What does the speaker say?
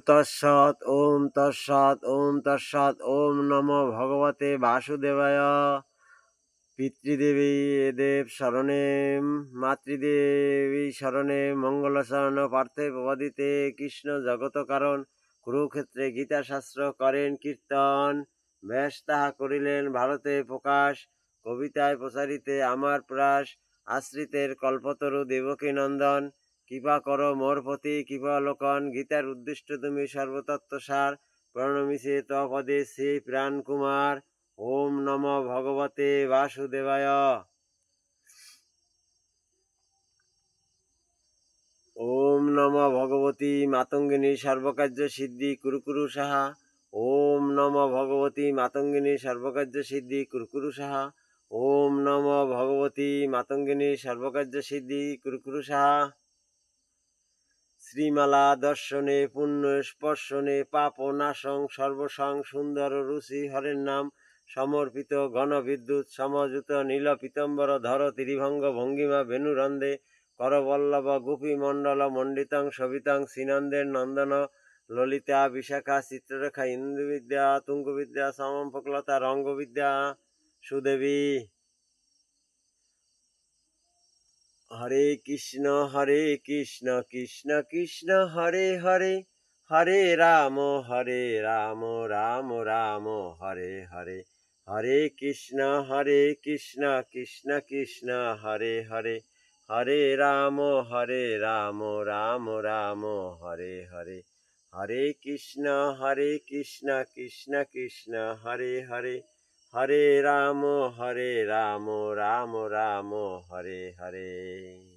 তৎসৎ ওম তৎসৎ ওম তৎসৎ ওম নমো ভগবতে বাসুদেবায়। পিতৃদেবী দেব শরণে মাতৃদেবী শরণে মঙ্গলশরণ পার্থে প্রবাদিতে কৃষ্ণ জগত কারণ কুরুক্ষেত্রে গীতাশাস্ত্র করেন কীর্তন। ব্যাস তাহা করিলেন ভারতে প্রকাশ, কবিতায় প্রচারিতে আমার প্রয়াস। আশ্রিতের কল্পতরু দেবকী নন্দন, কৃপা করো মোর প্রতি কৃপালোকন। গীতার উদ্দিষ্ট তুমি সর্বতত্ত্বসার, প্রণমিছে তপদে শ্রী প্রাণ কুমার। ওম নমো ভগবতে বাসুদেবায়। ওম নমো ভগবতী মাতঙ্গিনী সর্বকার্য সিদ্ধি কুরুকুরু সাহা। ওম নমো ভগবতী মাতঙ্গিনী সর্বকার্য সিদ্ধি কুরুকুরু সাহা। ওম নমো ভগবতী মাতঙ্গিনী সর্বকার্য সিদ্ধি কুরুকুরু সাহা। শ্রীমালা দর্শনে পুণ্য স্পর্শনে পাপ নাশং সর্বসং সুন্দর রুচি হরের নাম সমর্পিত গণবিদ্যুৎ সমযুত নীল পীতম্বর ধর ত্রিভঙ্গ ভঙ্গিমা বেণুরন্দে করবল্লভ গোপী মণ্ডল মণ্ডিতং শোভিতং শ্রীনন্দের নন্দন ললিতা বিশাখা চিত্ররেখা ইন্দুবিদ্যা তুঙ্গবিদ্যা সমম্পকলতা রঙ্গবিদ্যা সুদেবী। হরে কৃষ্ণ কৃষ্ণ কৃষ্ণ হরে হরে, হরে রাম রাম রাম হরে হরে। হরে কৃষ্ণ কৃষ্ণ কৃষ্ণ হরে হরে, হরে রাম রাম রাম হরে হরে। হরে কৃষ্ণ কৃষ্ণ কৃষ্ণ হরে হরে, হরে রাম রাম রাম হরে হরে।